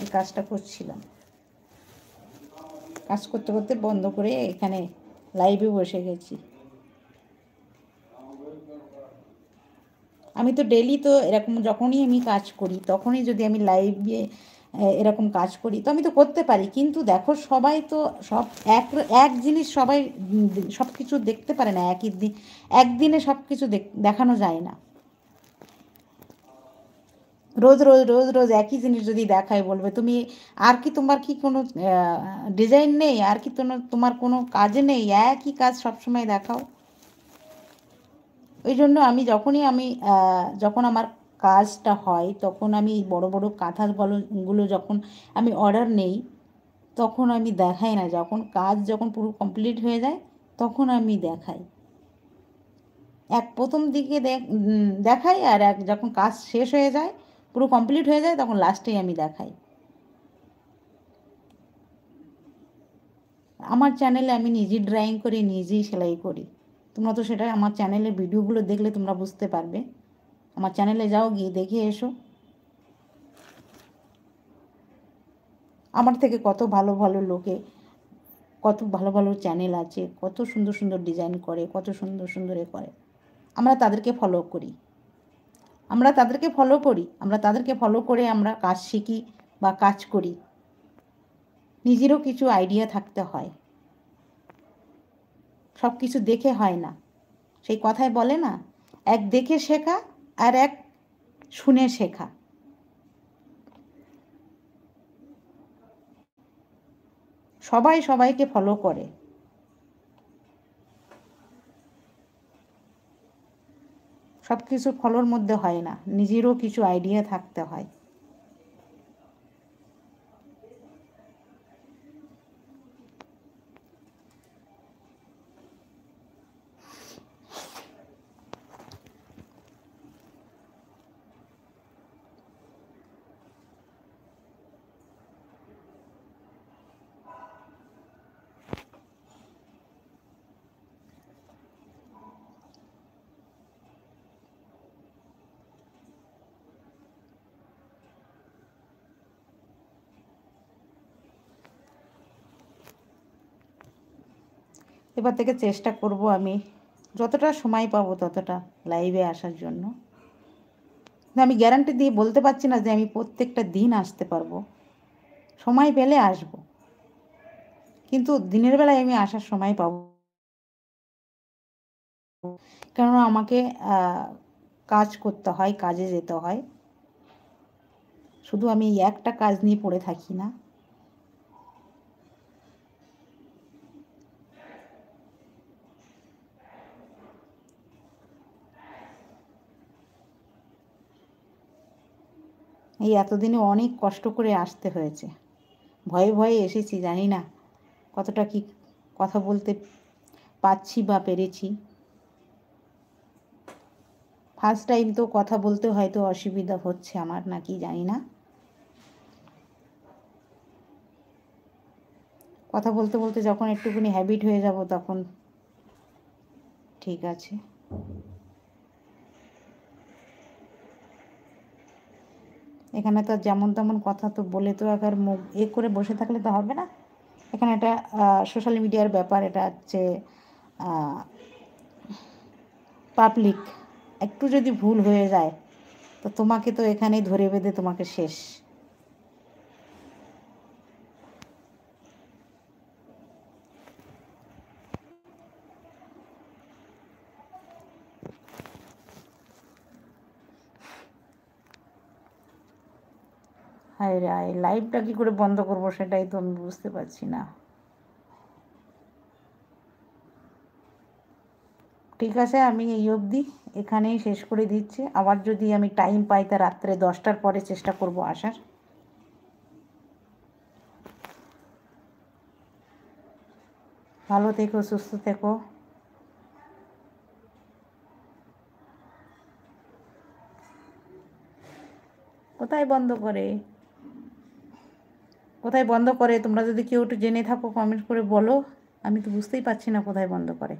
এই কাজটা করছিলাম। কাজ করতে করতে বন্ধ করে এখানে লাইভে বসে গেছি। আমি তো ডেলি তো এরকম যখনই আমি কাজ করি তখনই যদি আমি লাইভে এরকম কাজ করি তো আমি তো করতে পারি, কিন্তু দেখো সবাই তো সব এক এক জিনিস সবাই সব কিছু দেখতে পারে না একই দিন, একদিনে সব কিছু দেখানো যায় না। রোজ রোজ রোজ রোজ একই জিনিস যদি দেখায় বলবে তুমি আর কি, তোমার কি কোনো ডিজাইন নেই, আর কি তোমার কোনো কাজ নেই, একই কাজ সবসময় দেখাও। ওই জন্য আমি যখনই যখন আমার কাজটা হয় তখন আমি বড় বড় কাঁথাগুলো যখন আমি অর্ডার নেই তখন আমি দেখাই না, যখন কাজ যখন পুরো কমপ্লিট হয়ে যায় তখন আমি দেখাই। প্রথম দিকে দেখাই, আর যখন কাজ শেষ হয়ে যায় পুরো কমপ্লিট হয়ে যায় তখন লাস্টেই আমি দেখাই। আমার চ্যানেলে আমি নিজেই ড্রয়িং করি, নিজেই সেলাই করি। তোমরা তো সেটা আমার চ্যানেলের ভিডিওগুলো দেখলে তোমরা বুঝতে পারবে। আমার চ্যানেলে যাও, গিয়ে দেখে এসো। আমার থেকে কত ভালো ভালো লোকে, কত ভালো ভালো চ্যানেল আছে, কত সুন্দর সুন্দর ডিজাইন করে, কত সুন্দর সুন্দর করে। আমরা তাদেরকে ফলো করি, আমরা তাদেরকে ফলো করে আমরা কাজ শিখি বা কাজ করি। নিজেরও কিছু আইডিয়া থাকতে হয়, সব কিছু দেখে হয় না। সেই কথায় বলে না, এক দেখে শেখা আর এক শুনে শেখা। সবাই সবাইকে ফলো করে, সব কিছু ফলোর মধ্যে হয় না, নিজেরও কিছু আইডিয়া থাকতে হয়। এবার থেকে চেষ্টা করব আমি যতটা সময় পাবো ততটা লাইভে আসার জন্য। আমি গ্যারান্টি দিয়ে বলতে পারছি না যে আমি প্রত্যেকটা দিন আসতে পারবো, সময় পেলে আসব, কিন্তু দিনের বেলায় আমি আসার সময় পাবো। কেননা আমাকে কাজ করতে হয়, কাজে যেতে হয়। শুধু আমি একটা কাজ নিয়ে পড়ে থাকি না। এই এতদিনে অনেক কষ্ট করে আসতে হয়েছে, ভয়ে ভয়ে এসেছি, জানি না কতটা কি কথা বলতে পারছি বা পেরেছি। ফার্স্ট টাইম তো কথা বলতে হয়তো অসুবিধা হচ্ছে আমার, নাকি জানি না। কথা বলতে বলতে যখন একটুখানি হ্যাবিট হয়ে যাব তখন ঠিক আছে। এখানে তো যেমন তেমন কথা তো বলে তো আবার মুখ করে বসে থাকলে তো হবে না। এখানে একটা সোশ্যাল মিডিয়ার ব্যাপার, এটা হচ্ছে পাবলিক। একটু যদি ভুল হয়ে যায় তো তোমাকে তো এখানেই ধরে বেঁধে তোমাকে শেষ। হায় রে হায়, লাইভটা কী করে বন্ধ করবো সেটাই তো আমি বুঝতে পারছি না। ঠিক আছে, আমি এই অবধি এখানেই শেষ করে দিচ্ছি। আবার যদি আমি টাইম পাই তা রাত্রে 10টার পরে চেষ্টা করব আসার। ভালো থেকো, সুস্থ থেকো। কোথায় বন্ধ করে, কোথায় বন্ধ করে? তোমরা যদি কেউ একটু জেনে থাকো কমেন্ট করে বলো, আমি তো বুঝতেই পারছি না কোথায় বন্ধ করে।